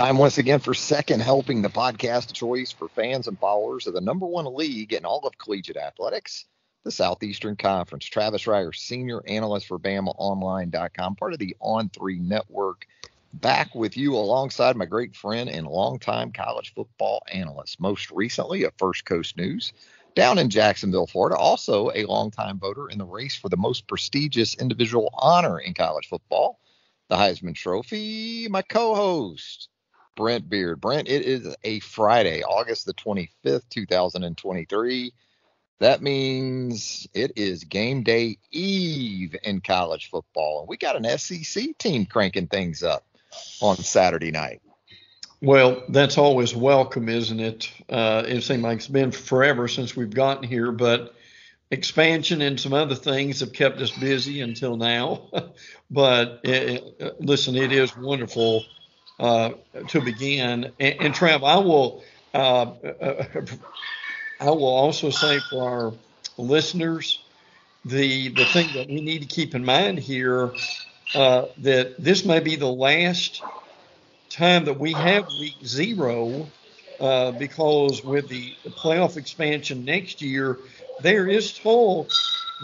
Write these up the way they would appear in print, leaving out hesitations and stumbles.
Time once again for Second Helping, the podcast choice for fans and followers of the number one league in all of collegiate athletics, the Southeastern Conference. Travis Reier, senior analyst for BamaOnline.com, part of the On3 network, back with you alongside my great friend and longtime college football analyst, most recently of First Coast News, down in Jacksonville, Florida, also a longtime voter in the race for the most prestigious individual honor in college football, the Heisman Trophy, my co-host, Brent Beaird. Brent, it is a Friday, August the 25th, 2023. That means it is game day eve in college football. And we got an SEC team cranking things up on Saturday night. Well, that's always welcome, isn't it? It seems like it's been forever since we've gotten here, but expansion and some other things have kept us busy until now. But listen, it is wonderful to begin. And Trav, I will also say for our listeners, the thing that we need to keep in mind here, that this may be the last time that we have week 0, because with the playoff expansion next year, there is talk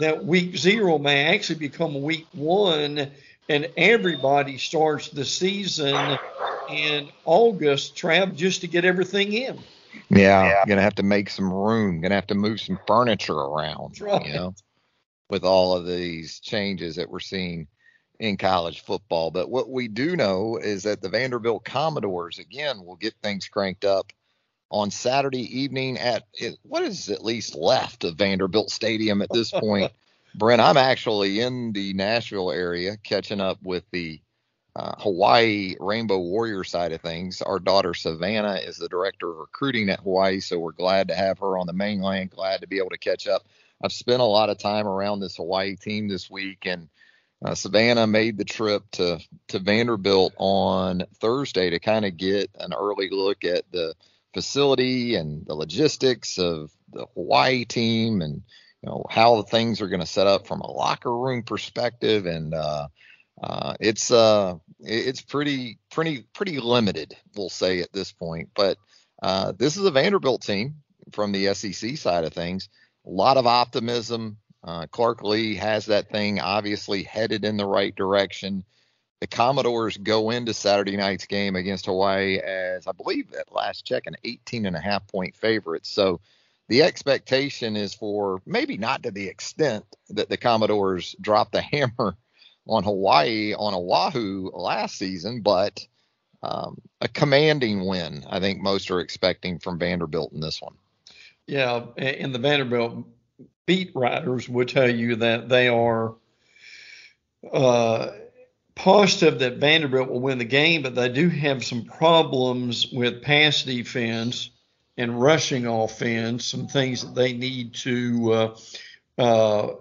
that week 0 may actually become week 1, and everybody starts the season in August, Trav, just to get everything in. Yeah, going to have to make some room, going to have to move some furniture around, right, with all of these changes that we're seeing in college football. But what we do know is that the Vanderbilt Commodores, again, will get things cranked up on Saturday evening at what is at least left of Vanderbilt Stadium at this point. Brent, I'm actually in the Nashville area catching up with the Hawai'i Rainbow Warrior side of things. Our daughter Savannah is the director of recruiting at Hawai'i, so we're glad to have her on the mainland, glad to be able to catch up. I've spent a lot of time around this Hawai'i team this week, and Savannah made the trip to Vanderbilt on Thursday to kind of get an early look at the facility and the logistics of the Hawai'i team, and how the things are going to set up from a locker room perspective. And it's pretty limited, we'll say, at this point. But this is a Vanderbilt team from the SEC side of things. A lot of optimism. Clark Lee has that thing obviously headed in the right direction. The Commodores go into Saturday night's game against Hawai'i as, I believe at last check, an 18.5 point favorite. So the expectation is for maybe not to the extent that the Commodores dropped the hammer on Hawai'i on Oahu last season, but a commanding win, I think most are expecting from Vanderbilt in this one. Yeah, and the Vanderbilt beat writers would tell you that they are positive that Vanderbilt will win the game, but they do have some problems with pass defense and rushing offense, some things that they need to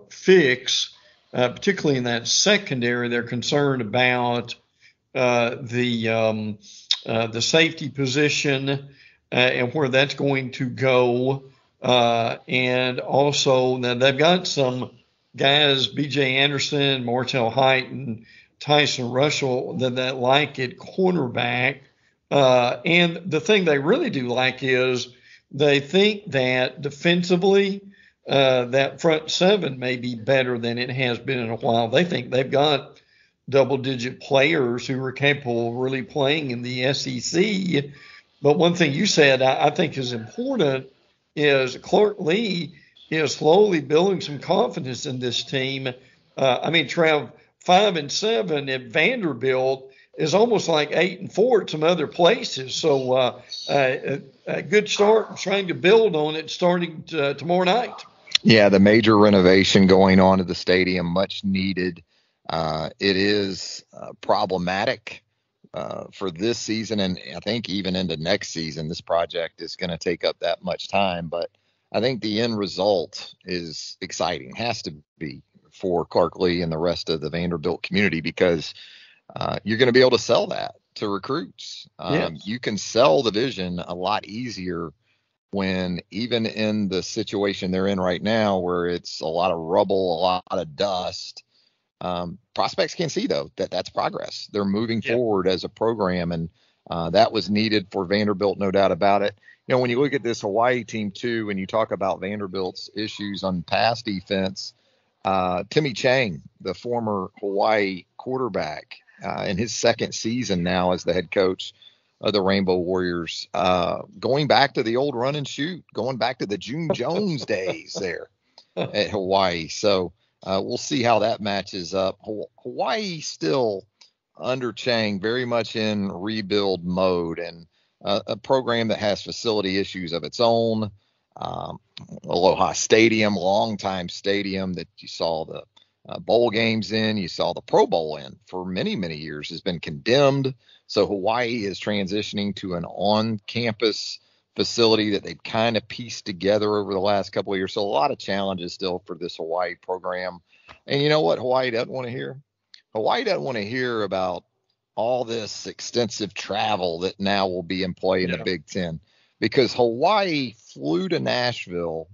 fix, particularly in that secondary. They're concerned about the safety position and where that's going to go. And also now they've got some guys, B.J. Anderson, Martell Height, and Tyson Russell that like at cornerback. And the thing they really do like is they think that defensively that front seven may be better than it has been in a while. They think they've got double-digit players who are capable of really playing in the SEC. But one thing you said I think is important is Clark Lee is slowly building some confidence in this team. Trav, 5-7 at Vanderbilt is almost like 8-4 at some other places. So a good start, trying to build on it starting tomorrow night. Yeah, the major renovation going on at the stadium, much needed. It is problematic for this season, and I think even into next season, this project is going to take up that much time. But I think the end result is exciting, has to be, for Clark Lee and the rest of the Vanderbilt community, because you're going to be able to sell that to recruits. Yes. You can sell the vision a lot easier when, even in the situation they're in right now, where it's a lot of rubble, a lot of dust, prospects can see, though, that that's progress. They're moving forward as a program. And That was needed for Vanderbilt, no doubt about it. When you look at this Hawaii team too, and you talk about Vanderbilt's issues on pass defense, Timmy Chang, the former Hawaii quarterback, in his second season now as the head coach of the Rainbow Warriors, going back to the old run and shoot, going back to the June Jones days there at Hawaii. So we'll see how that matches up. Hawaii still under Chang very much in rebuild mode, and a program that has facility issues of its own. Aloha Stadium, longtime stadium that you saw the bowl games in, you saw the Pro Bowl in for many, many years, has been condemned. So Hawaii is transitioning to an on-campus facility that they've kind of pieced together over the last couple of years. So a lot of challenges still for this Hawaii program. And you know what Hawaii doesn't want to hear? Hawaii doesn't want to hear about all this extensive travel that now will be in play in the Big Ten, because Hawaii flew to Nashville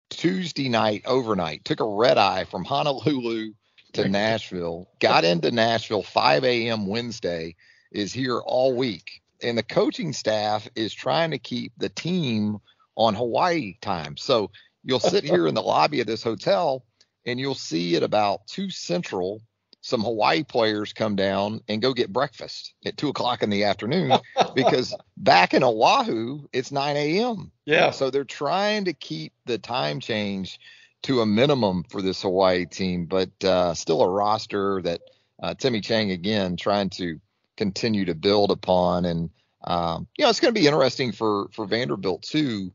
Tuesday night overnight, took a red eye from Honolulu to Nashville, got into Nashville 5 a.m. Wednesday, is here all week. And the coaching staff is trying to keep the team on Hawaii time. So you'll sit here in the lobby of this hotel and you'll see at about 2 Central, some Hawaii players come down and go get breakfast at 2:00 in the afternoon, because back in Oahu, it's 9 a.m. Yeah. So they're trying to keep the time change to a minimum for this Hawaii team, but still a roster that Timmy Chang, again, trying to continue to build upon. And, it's going to be interesting for Vanderbilt, too,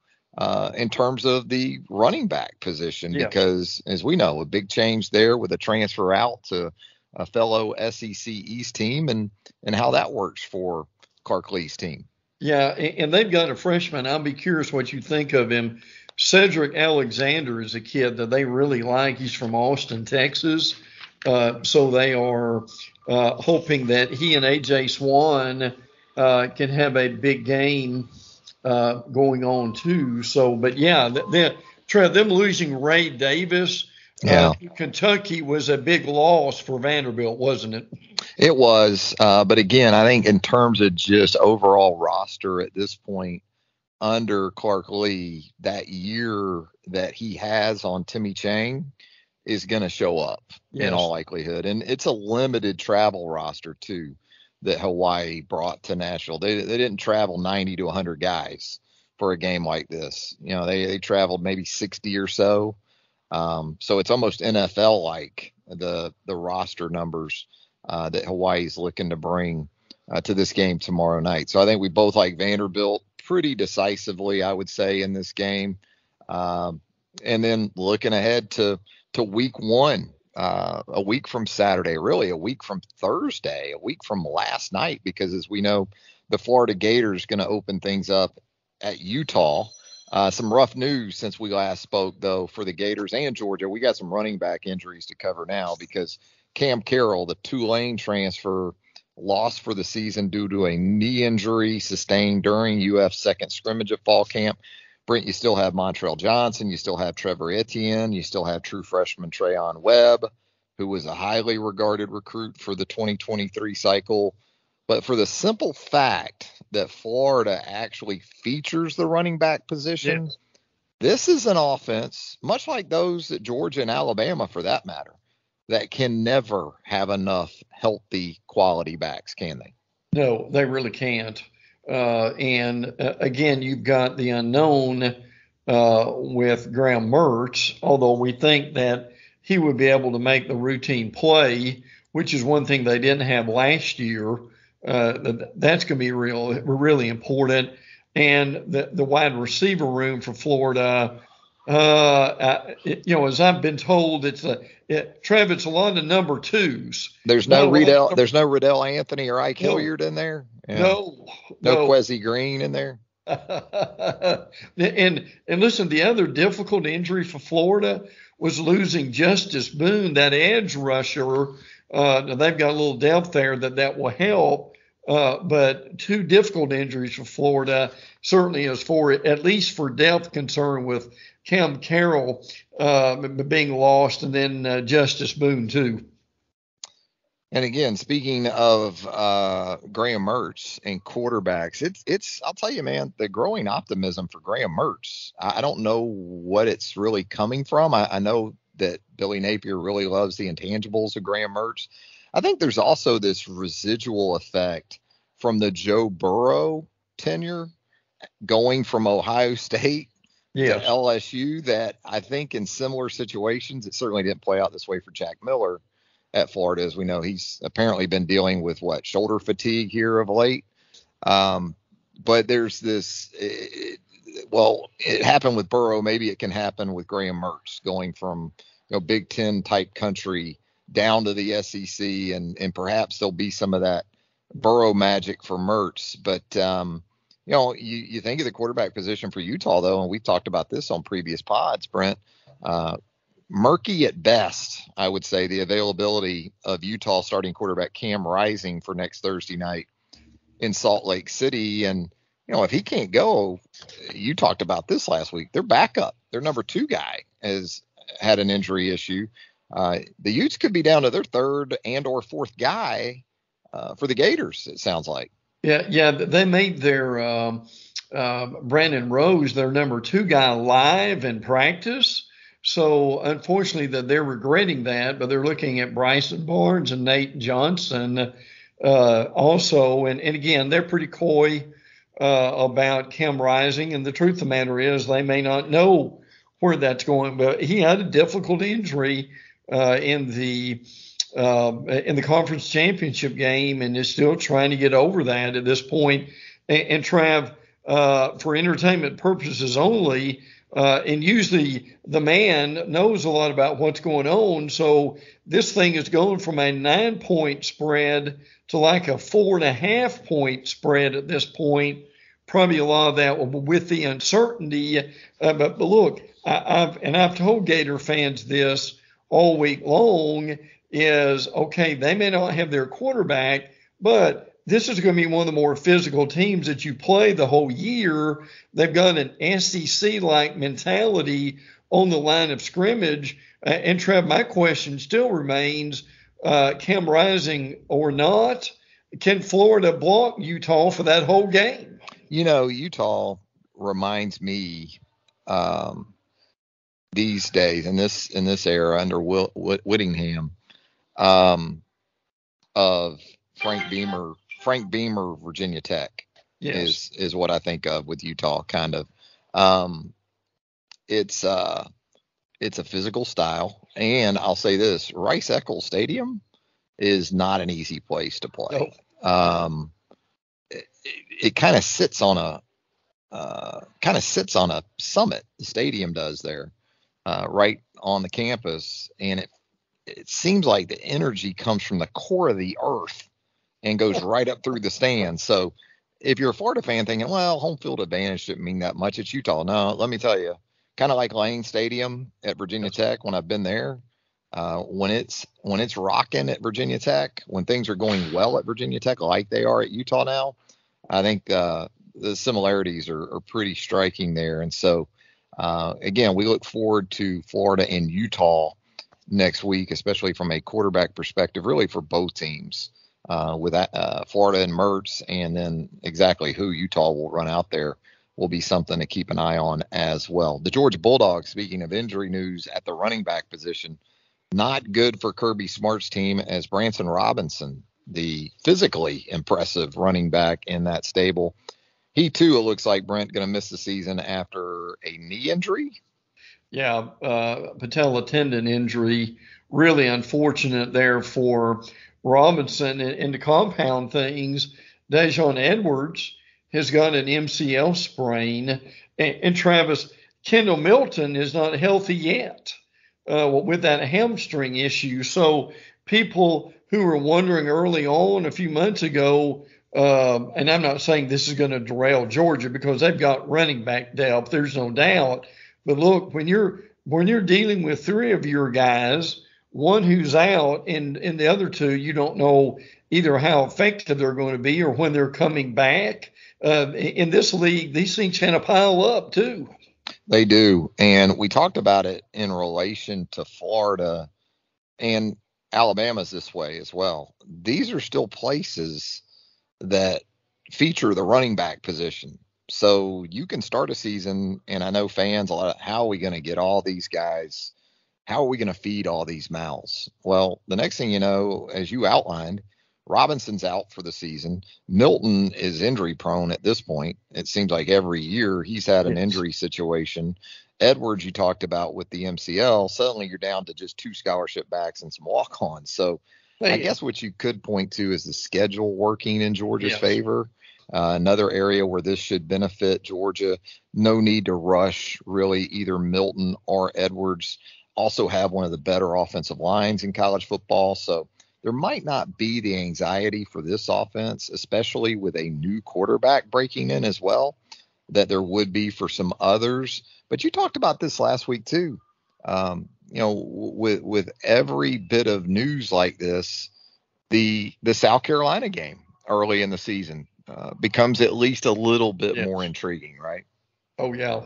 in terms of the running back position, because, as we know, a big change there with a transfer out to a fellow SEC East team, and how that works for Clark Lee's team. Yeah, and they've got a freshman. I'll be curious what you think of him. Cedric Alexander is a kid that they really like. He's from Austin, Texas. So they are hoping that he and A.J. Swan can have a big game going on too. So, but yeah, them losing Ray Davis, Kentucky, was a big loss for Vanderbilt, wasn't it? It was. But again, I think in terms of just overall roster at this point under Clark Lee, that year that he has on Timmy Chang is going to show up in all likelihood. And it's a limited travel roster too that Hawaii brought to Nashville. They didn't travel 90 to 100 guys for a game like this. They traveled maybe 60 or so. So it's almost NFL like the roster numbers that Hawaii's looking to bring to this game tomorrow night. So I think we both like Vanderbilt pretty decisively, I would say, in this game. And then looking ahead to week one, a week from Saturday, really a week from Thursday, a week from last night, because as we know, the Florida Gators going to open things up at Utah. Some rough news since we last spoke, though, for the Gators and Georgia. We got some running back injuries to cover now, because Cam Carroll, the Tulane transfer, lost for the season due to a knee injury sustained during UF's second scrimmage at fall camp. Brent, you still have Montrell Johnson. You still have Trevor Etienne. You still have true freshman Trayon Webb, who was a highly regarded recruit for the 2023 cycle. But for the simple fact that Florida actually features the running back position, this is an offense, much like those at Georgia and Alabama for that matter, that can never have enough healthy quality backs, can they? No, they really can't. And again, you've got the unknown with Graham Mertz, although we think that he would be able to make the routine play, which is one thing they didn't have last year. That's going to be really important. And the wide receiver room for Florida, as I've been told, Travis, a lot of number twos. There's no Riddell Anthony or Ike Hilliard in there. Yeah. No Kwesi Green in there. And listen, the other difficult injury for Florida was losing Justice Boone, that edge rusher. They've got a little depth there that will help. But two difficult injuries for Florida, certainly at least for depth concern, with Cam Carroll being lost, and then Justice Boone too. And again, speaking of Graham Mertz and quarterbacks, I'll tell you, man, the growing optimism for Graham Mertz. I don't know what it's really coming from. I know that Billy Napier really loves the intangibles of Graham Mertz. I think there's also this residual effect from the Joe Burrow tenure going from Ohio State to LSU that I think in similar situations, it certainly didn't play out this way for Jack Miller at Florida. As we know, he's apparently been dealing with shoulder fatigue here of late. But there's this, it happened with Burrow. Maybe it can happen with Graham Mertz going from, Big Ten type country down to the SEC, and perhaps there'll be some of that Burrow magic for Mertz. But, you think of the quarterback position for Utah, though, and we've talked about this on previous pods, Brent, murky at best, I would say, the availability of Utah starting quarterback Cam Rising for next Thursday night in Salt Lake City. And, if he can't go, you talked about this last week, their backup, their number 2 guy has had an injury issue. The Utes could be down to their 3rd and or 4th guy for the Gators, it sounds like. Yeah, they made their Brandon Rose their number 2 guy live in practice. So unfortunately that they're regretting that, but they're looking at Bryson Barnes and Nate Johnson also. And again, they're pretty coy about Cam Rising. And the truth of the matter is they may not know where that's going, but he had a difficult injury in the conference championship game and is still trying to get over that at this point. And Trav, for entertainment purposes only, and usually the man knows a lot about what's going on. So this thing is going from a 9-point spread to like a 4.5-point spread at this point. Probably a lot of that with the uncertainty. But look, I've told Gator fans this all week long is, okay, they may not have their quarterback, but this is going to be one of the more physical teams that you play the whole year. They've got an SEC-like mentality on the line of scrimmage. And Trev, my question still remains, Cam Rising or not, can Florida block Utah for that whole game? Utah reminds me these days in this era under Whittingham of Frank Beamer, Virginia Tech. Yes. is what I think of with Utah, kind of. It's a physical style, and I'll say this: Rice-Eccles Stadium is not an easy place to play. Nope. It kind of sits on a summit. The stadium does there, right on the campus, and it seems like the energy comes from the core of the earth and goes right up through the stands. So if you're a Florida fan thinking, well, home field advantage shouldn't mean that much, it's Utah. No, let me tell you, kind of like Lane Stadium at Virginia Tech when I've been there, when it's rocking at Virginia Tech, when things are going well at Virginia Tech like they are at Utah now, I think the similarities are pretty striking there. And so, again, we look forward to Florida and Utah next week, especially from a quarterback perspective, really for both teams. With Florida and Mertz, and then exactly who Utah will run out there will be something to keep an eye on as well. The Georgia Bulldogs, speaking of injury news at the running back position, not good for Kirby Smart's team as Branson Robinson, the physically impressive running back in that stable, he too, it looks like, Brent, going to miss the season after a knee injury. Yeah, patella tendon injury, really unfortunate there for Robinson. And to compound things, Dejon Edwards has got an MCL sprain, and Travis, Kendall Milton is not healthy yet with that hamstring issue. So people who were wondering early on a few months ago, and I'm not saying this is going to derail Georgia because they've got running back depth, there's no doubt. But look, when you're dealing with 3 of your guys, one who's out and the other 2, you don't know either how effective they're going to be or when they're coming back. In this league, these things kind of pile up too. They do. And we talked about it in relation to Florida. And Alabama's this way as well. These are still places that feature the running back position. So you can start a season, and I know fans a lot of, how are we going to get all these guys? How are we going to feed all these mouths? Well, the next thing you know, as you outlined, Robinson's out for the season. Milton is injury prone at this point. It seems like every year he's had an injury situation. Edwards, you talked about with the MCL, suddenly you're down to just 2 scholarship backs and some walk-ons. So I guess what you could point to is the schedule working in Georgia's favor. Another area where this should benefit Georgia. No need to rush really either Milton or Edwards. Also have one of the better offensive lines in college football. So there might not be the anxiety for this offense, especially with a new quarterback breaking in as well, that there would be for some others. But you talked about this last week too. With every bit of news like this, the South Carolina game early in the season becomes at least a little bit more intriguing, right? Oh, yeah,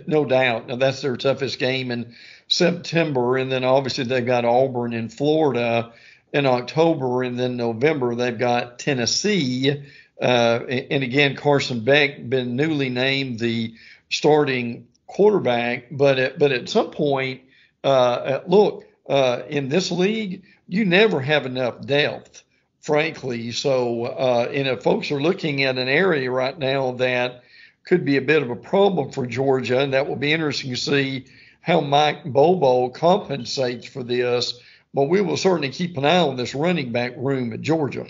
no doubt. Now, that's their toughest game in September. And then obviously they've got Auburn in Florida in October. And then November, they've got Tennessee. And again, Carson Beck been newly named the starting quarterback. But at some point, in this league, you never have enough depth, frankly. So, and if folks are looking at an area right now that could be a bit of a problem for Georgia, and that will be interesting to see how Mike Bobo compensates for this. But we will certainly keep an eye on this running back room at Georgia.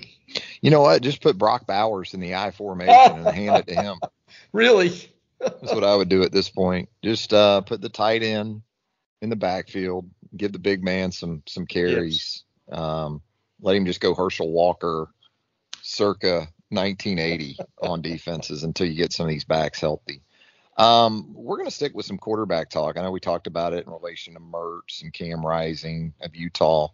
You know what? Just put Brock Bowers in the I formation and hand it to him. Really? That's what I would do at this point. Just put the tight end in the backfield, give the big man some carries. Yes. Let him just go Herschel Walker circa 1980 on defenses until you get some of these backs healthy. We're going to stick with some quarterback talk. I know we talked about it in relation to Mertz and Cam Rising of Utah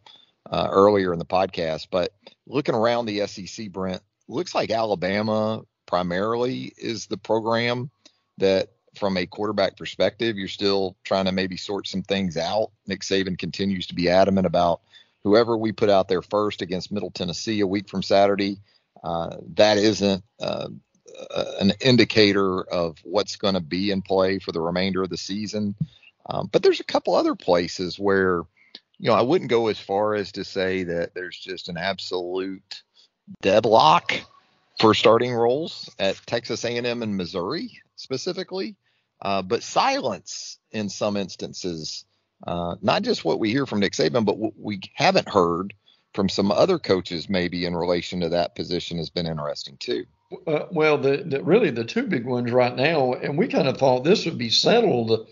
earlier in the podcast, but looking around the SEC, Brent, looks like Alabama primarily is the program that, from a quarterback perspective, you're still trying to maybe sort some things out. Nick Saban continues to be adamant about whoever we put out there first against Middle Tennessee a week from Saturday. That isn't an indicator of what's going to be in play for the remainder of the season. But there's a couple other places where, I wouldn't go as far as to say that there's just an absolute deadlock for starting roles at Texas A&M and Missouri specifically, but silence in some instances, not just what we hear from Nick Saban, but what we haven't heard from some other coaches maybe in relation to that position has been interesting too. Well, really the two big ones right now, and we kind of thought this would be settled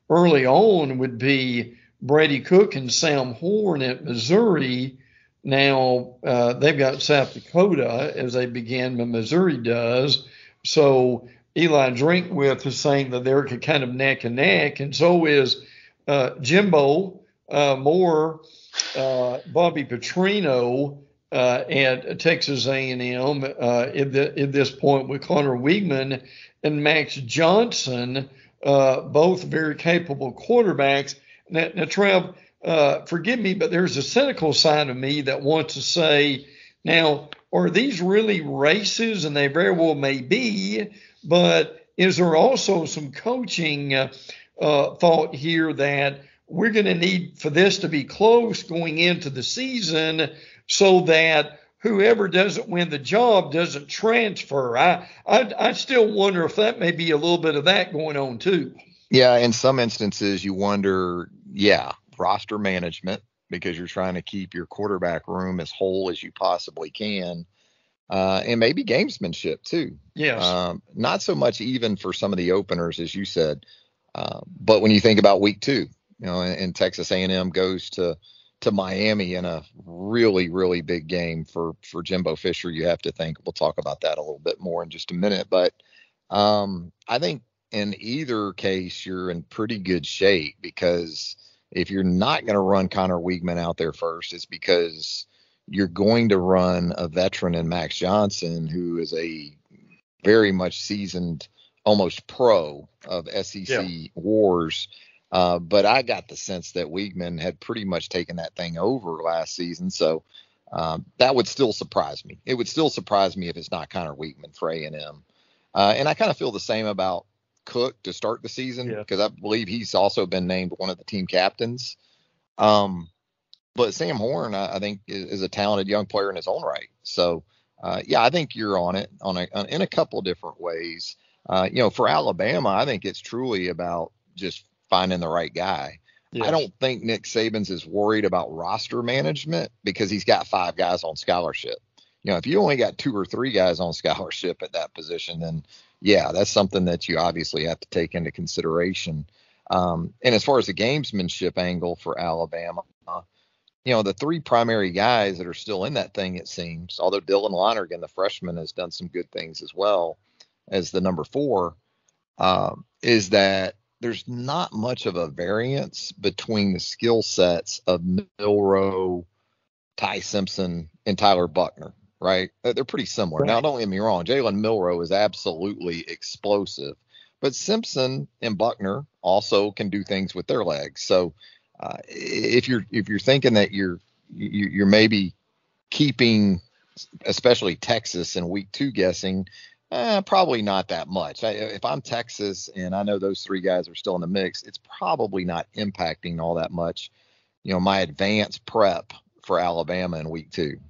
early on, would be Brady Cook and Sam Horn at Missouri. Now they've got South Dakota as they begin, but Missouri does. So Eli Drinkwith is saying that they're kind of neck and neck, and so is Jimbo Moore, Bobby Petrino at Texas A&M at this point with Connor Weigman and Max Johnson, both very capable quarterbacks. Now, Trev, forgive me, but there's a cynical side of me that wants to say, now, are these really races? And they very well may be, but is there also some coaching thought here that we're going to need for this to be close going into the season so that whoever doesn't win the job doesn't transfer? I still wonder if that may be a little bit of that going on too. Yeah, in some instances you wonder, roster management, because you're trying to keep your quarterback room as whole as you possibly can. And maybe gamesmanship too. Yes. Not so much even for some of the openers, as you said, but when you think about week 2, and Texas A&M goes to Miami in a really, really big game for Jimbo Fisher, you have to think, we'll talk about that a little bit more in just a minute. But I think in either case, you're in pretty good shape, because if you're not going to run Connor Weigman out there first, it's because you're going to run a veteran in Max Johnson, who is a very much seasoned, almost pro of SEC wars. But I got the sense that Weigman had pretty much taken that thing over last season. So that would still surprise me. It would still surprise me if it's not Connor Weigman for A&M. And I kind of feel the same about Cook to start the season because I believe he's also been named one of the team captains. But Sam Horn, I think, is a talented young player in his own right. So, yeah, I think you're on it in a couple of different ways. For Alabama, I think it's truly about just finding the right guy. I don't think Nick Saban's is worried about roster management because he's got 5 guys on scholarship. If you only got 2 or 3 guys on scholarship at that position, then yeah, that's something that you obviously have to take into consideration. And as far as the gamesmanship angle for Alabama, the 3 primary guys that are still in that thing, it seems, although Dylan Lonergan, the freshman, has done some good things as well as the number 4, is that there's not much of a variance between the skill sets of Milroe, Ty Simpson, and Tyler Buckner, right? They're pretty similar. Right. Now, don't get me wrong. Jalen Milroe is absolutely explosive, but Simpson and Buckner also can do things with their legs. So if you're thinking that you're maybe keeping, especially Texas in week 2 guessing, probably not that much. If I'm Texas and I know those 3 guys are still in the mix, it's probably not impacting all that much, my advanced prep for Alabama in week 2.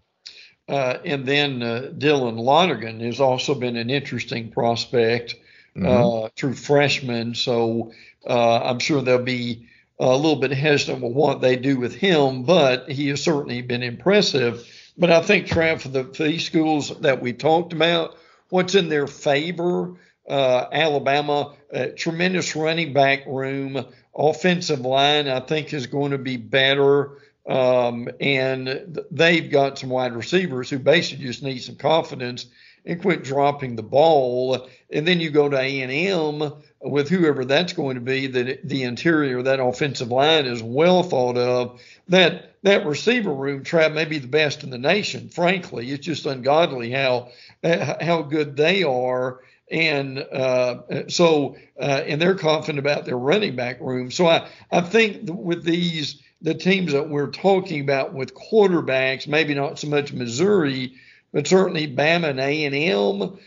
And then Dylan Lonergan has also been an interesting prospect through freshman. So I'm sure they'll be a little bit hesitant with what they do with him, but he has certainly been impressive. But I think, Trav, for these schools that we talked about, what's in their favor, Alabama, tremendous running back room, offensive line, I think is going to be better. And they've got some wide receivers who basically just need some confidence and quit dropping the ball. And then you go to A&M with whoever that's going to be, the interior of that offensive line is well thought of. That receiver room, Trav, may be the best in the nation, frankly. It's just ungodly how good they are. And and they're confident about their running back room. So I think with the teams that we're talking about with quarterbacks, maybe not so much Missouri, but certainly Bama and A&M,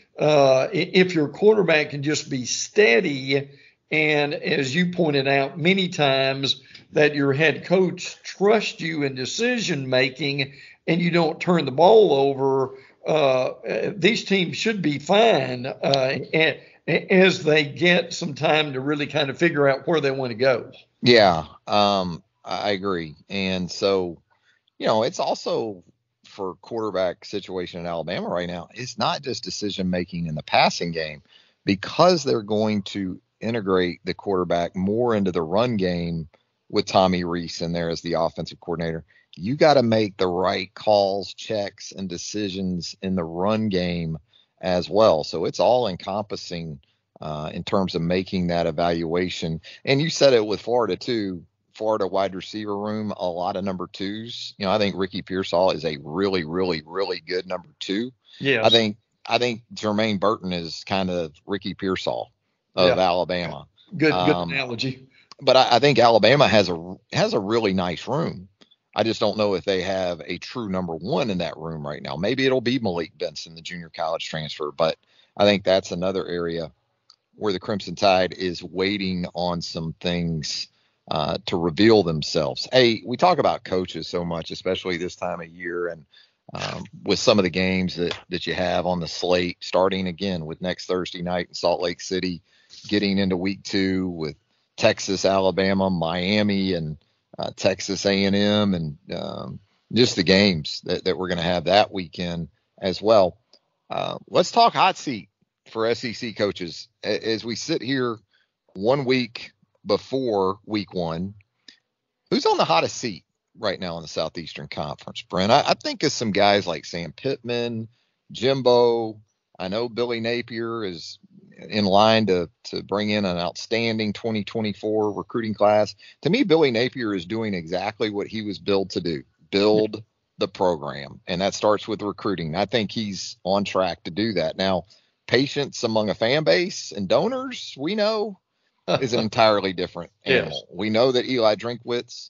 if your quarterback can just be steady, and as you pointed out many times, that your head coach trusts you in decision making and you don't turn the ball over, these teams should be fine as they get some time to really kind of figure out where they want to go. Yeah, I agree. And so, it's also for quarterback situation in Alabama right now, it's not just decision making in the passing game, because they're going to integrate the quarterback more into the run game with Tommy Rees in there as the offensive coordinator. You got to make the right calls, checks, and decisions in the run game as well. So it's all encompassing in terms of making that evaluation. And you said it with Florida too. Florida wide receiver room, a lot of number 2s. I think Ricky Pearsall is a really, really, really good number 2. Yeah. I think Jermaine Burton is kind of Ricky Pearsall of Alabama. Good analogy. But I think Alabama has a really nice room. I just don't know if they have a true number 1 in that room right now. Maybe it'll be Malik Benson, the junior college transfer, but I think that's another area where the Crimson Tide is waiting on some things to reveal themselves. Hey, we talk about coaches so much, especially this time of year, and with some of the games that you have on the slate, starting again with next Thursday night in Salt Lake City, getting into week 2 with Texas, Alabama, Miami, and Texas A&M, and just the games that we're going to have that weekend as well. Let's talk hot seat for SEC coaches as we sit here 1 week before week 1. Who's on the hottest seat right now in the Southeastern Conference, Brent? I think of some guys like Sam Pittman, Jimbo. I know Billy Napier is in line to bring in an outstanding 2024 recruiting class. To me, Billy Napier is doing exactly what he was billed to do, build the program. And that starts with recruiting. I think he's on track to do that. Now, patience among a fan base and donors, we know, is an entirely different animal. Yes. We know that Eli Drinkwitz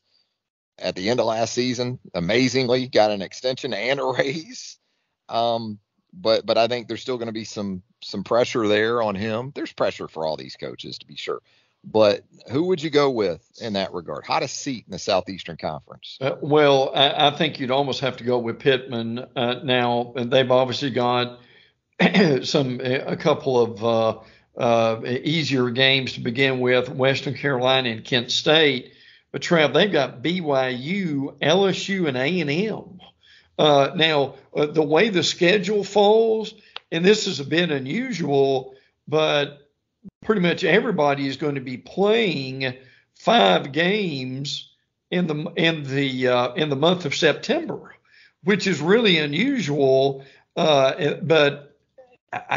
at the end of last season, amazingly got an extension and a raise. But I think there's still going to be some pressure there on him. There's pressure for all these coaches, to be sure. But who would you go with in that regard? Hottest seat in the Southeastern Conference? Well, I think you'd almost have to go with Pittman now. And they've obviously got a couple of easier games to begin with, Western Carolina and Kent State. But Trav, they've got BYU, LSU, and A&M. Now, the way the schedule falls, and this is a bit unusual, but pretty much everybody is going to be playing 5 games in the month of September, which is really unusual. But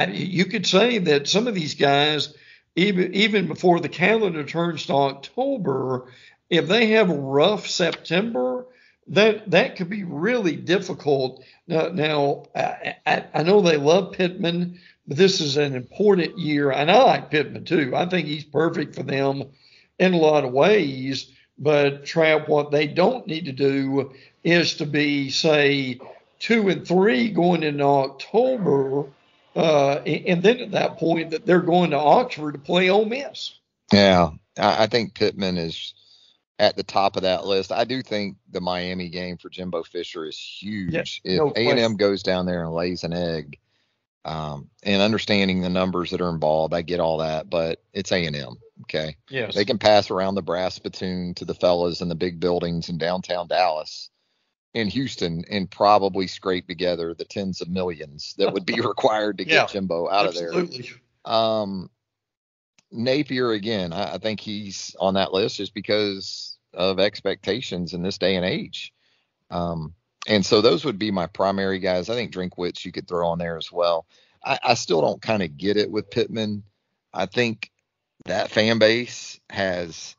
you could say that some of these guys, even before the calendar turns to October, if they have a rough September, that could be really difficult. Now I know they love Pittman, but this is an important year, and I like Pittman too. I think he's perfect for them in a lot of ways. But Trav, what they don't need to do is to be, say, 2-3 going into October, and then at that point that they're going to Oxford to play Ole Miss. Yeah, I think Pittman is at the top of that list. I do think the Miami game for Jimbo Fisher is huge. Yeah, no if A&M goes down there and lays an egg, and understanding the numbers that are involved, I get all that, but it's A&M. Okay. Yes. They can pass around the brass spittoon to the fellas in the big buildings in downtown Dallas and Houston and probably scrape together the tens of millions that would be required to get Jimbo out of there. Absolutely. Napier, again, I think he's on that list just because of expectations in this day and age. And so those would be my primary guys. I think Drinkwitz you could throw on there as well. I still don't kind of get it with Pittman. I think that fan base has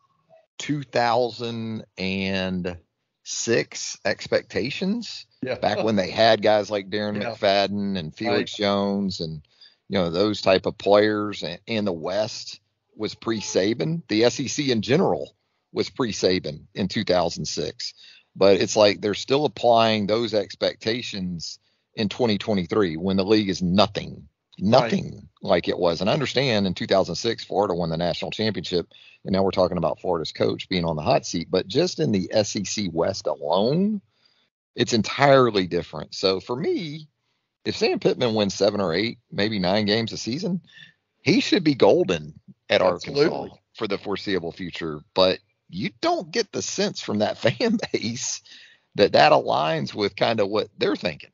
2006 expectations back when they had guys like Darren McFadden and Felix Jones and, those type of players, and the West was pre-Saban. The SEC in general was pre-Saban in 2006. But it's like they're still applying those expectations in 2023 when the league is nothing like it was. And I understand in 2006, Florida won the national championship, and now we're talking about Florida's coach being on the hot seat. But just in the SEC West alone, it's entirely different. So for me, if Sam Pittman wins 7 or 8, maybe 9 games a season, he should be golden at Arkansas for the foreseeable future. But you don't get the sense from that fan base that aligns with kind of what they're thinking.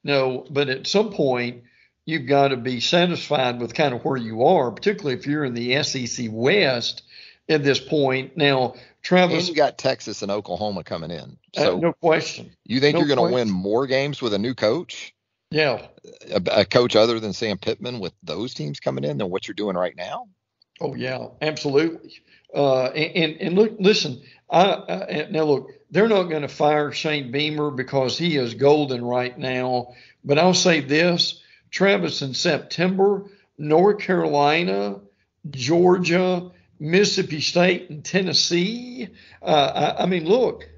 No, but at some point, you've got to be satisfied with kind of where you are, particularly if you're in the SEC West at this point. Now, Travis, and you got Texas and Oklahoma coming in. So no question. You think you're going to win more games with a new coach? Yeah. A coach other than Sam Pittman with those teams coming in than what you're doing right now? Oh, yeah, absolutely. And look, listen, now look, they're not going to fire Shane Beamer because he is golden right now. But I'll say this, Travis, in September, North Carolina, Georgia, Mississippi State, and Tennessee. I mean, look,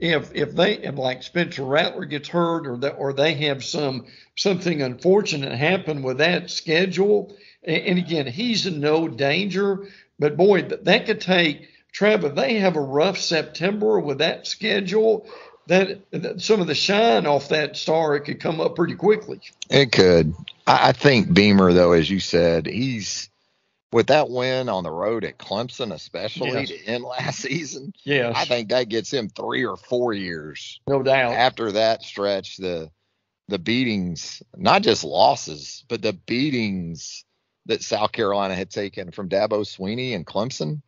if like Spencer Rattler gets hurt or they have something unfortunate happen with that schedule, and again, he's in no danger. But boy, that could take Travis. They have a rough September with that schedule. That some of the shine off that star, it could come up pretty quickly. It could. I think Beamer, though, as you said, he's with that win on the road at Clemson, especially to end last season. Yes. I think that gets him 3 or 4 years. No doubt. After that stretch, the beatings, not just losses, but the beatings that South Carolina had taken from Dabo Swinney and Clemson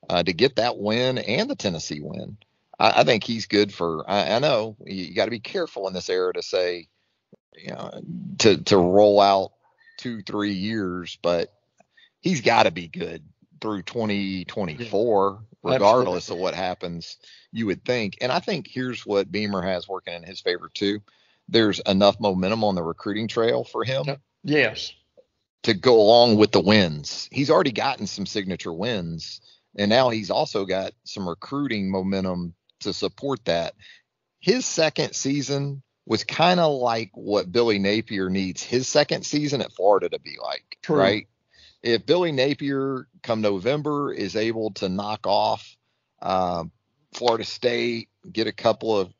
to get that win and the Tennessee win. I think he's good for. I know you got to be careful in this era to say, to roll out 2-3 years, but he's got to be good through 2024, regardless of what happens, you would think. And I think here's what Beamer has working in his favor too. There's enough momentum on the recruiting trail for him. Yes. to go along with the wins. He's already gotten some signature wins, and now he's also got some recruiting momentum to support that. His second season was kind of like what Billy Napier needs his second season at Florida to be like, True. right? If Billy Napier come November is able to knock off Florida State, get a couple of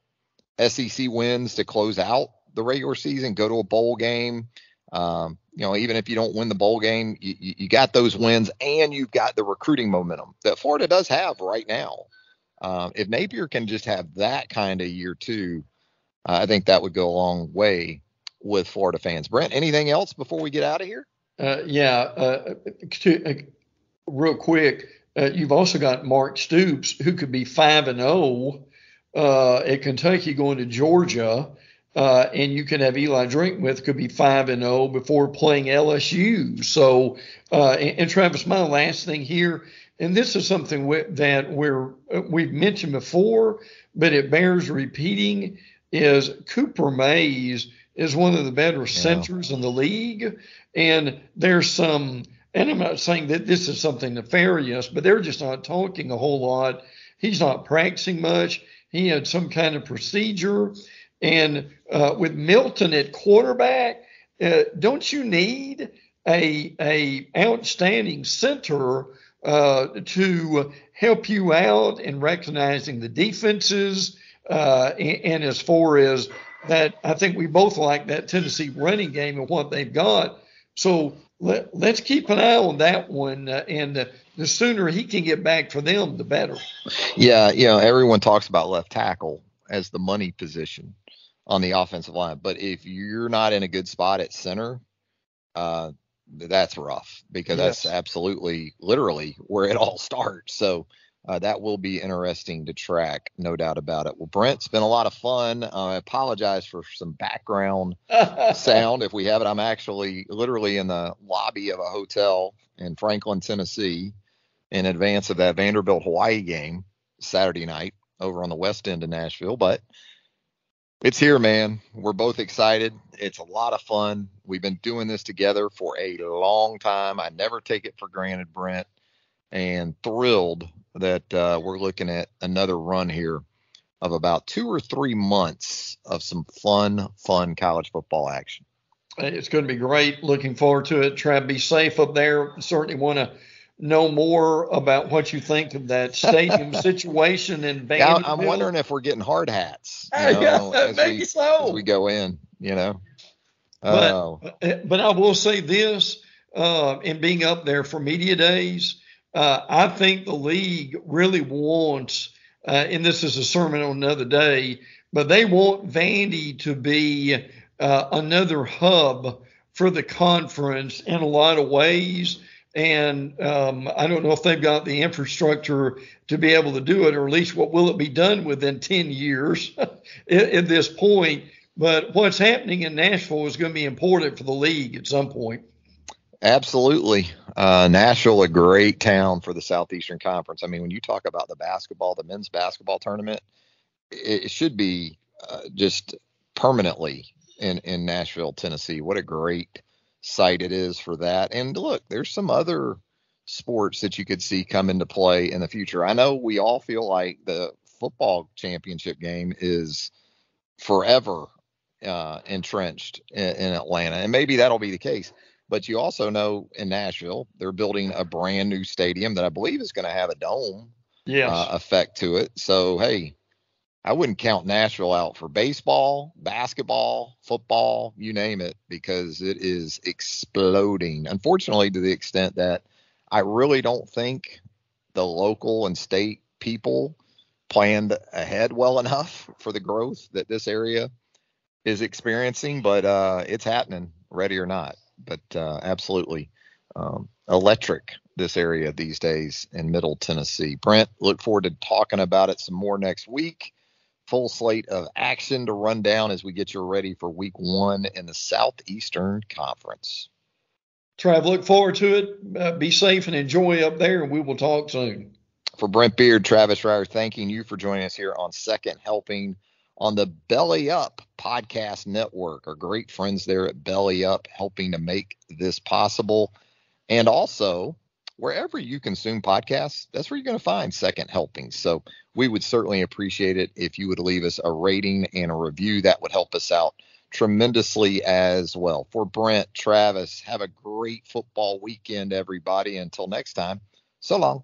SEC wins to close out the regular season, go to a bowl game, even if you don't win the bowl game, you got those wins and you've got the recruiting momentum that Florida does have right now. If Napier can just have that kind of year too, I think that would go a long way with Florida fans. Brent, anything else before we get out of here? Real quick, you've also got Mark Stoops, who could be 5-0 at Kentucky going to Georgia, and you can have Eli Drinkwith could be 5-0 before playing LSU. So, and Travis, my last thing here, and this is something that we've mentioned before, but it bears repeating, is Cooper Mays is one of the better centers in the league. And there's some, and I'm not saying that this is something nefarious, but they're just not talking a whole lot. He's not practicing much. He had some kind of procedure. And with Milton at quarterback, don't you need a outstanding center to help you out in recognizing the defenses? And as far as that, I think we both like that Tennessee running game and what they've got. So let's keep an eye on that one. And the sooner he can get back for them, the better. Yeah, everyone talks about left tackle as the money position on the offensive line. But if you're not in a good spot at center, that's rough because that's absolutely, literally where it all starts. So that will be interesting to track, no doubt about it. Well, Brent, it's been a lot of fun. I apologize for some background sound if we have it. I'm actually literally in the lobby of a hotel in Franklin, Tennessee, in advance of that Vanderbilt Hawai'i game Saturday night over on the west end of Nashville. But it's here, man. We're both excited. It's a lot of fun. We've been doing this together for a long time. I never take it for granted, Brent, and thrilled that we're looking at another run here of about 2 or 3 months of some fun college football action. It's going to be great. Looking forward to it. Try to be safe up there. Certainly want to know more about what you think of that stadium situation in Vanderbilt. I'm wondering if we're getting hard hats, as we go in, But I will say this, in being up there for media days, I think the league really wants, and this is a sermon on another day, but they want Vandy to be another hub for the conference in a lot of ways. And I don't know if they've got the infrastructure to be able to do it, or at least what will it be done within 10 years at this point. But what's happening in Nashville is going to be important for the league at some point. Absolutely. Nashville, a great town for the Southeastern Conference. I mean, when you talk about the men's basketball tournament, it should be just permanently in Nashville, Tennessee. What a great site it is for that. And look, there's some other sports that you could see come into play in the future. I know we all feel like the football championship game is forever entrenched in Atlanta, and maybe that'll be the case. But you also know in Nashville, they're building a brand new stadium that I believe is going to have a dome effect to it. So, hey, I wouldn't count Nashville out for baseball, basketball, football, you name it, because it is exploding. Unfortunately, to the extent that I really don't think the local and state people planned ahead well enough for the growth that this area is experiencing. But it's happening, ready or not. But absolutely electric, this area these days in Middle Tennessee. Brent, look forward to talking about it some more next week. Full slate of action to run down as we get you ready for week 1 in the Southeastern Conference. Trav, look forward to it. Be safe and enjoy up there, and we will talk soon. For Brent Beaird, Travis Reier, thanking you for joining us here on Second Helping on the Belly Up Podcast Network, our great friends there at Belly Up, helping to make this possible. And also, wherever you consume podcasts, that's where you're going to find Second Helpings. So we would certainly appreciate it if you would leave us a rating and a review. That would help us out tremendously as well. For Brent, Travis, have a great football weekend, everybody. Until next time, so long.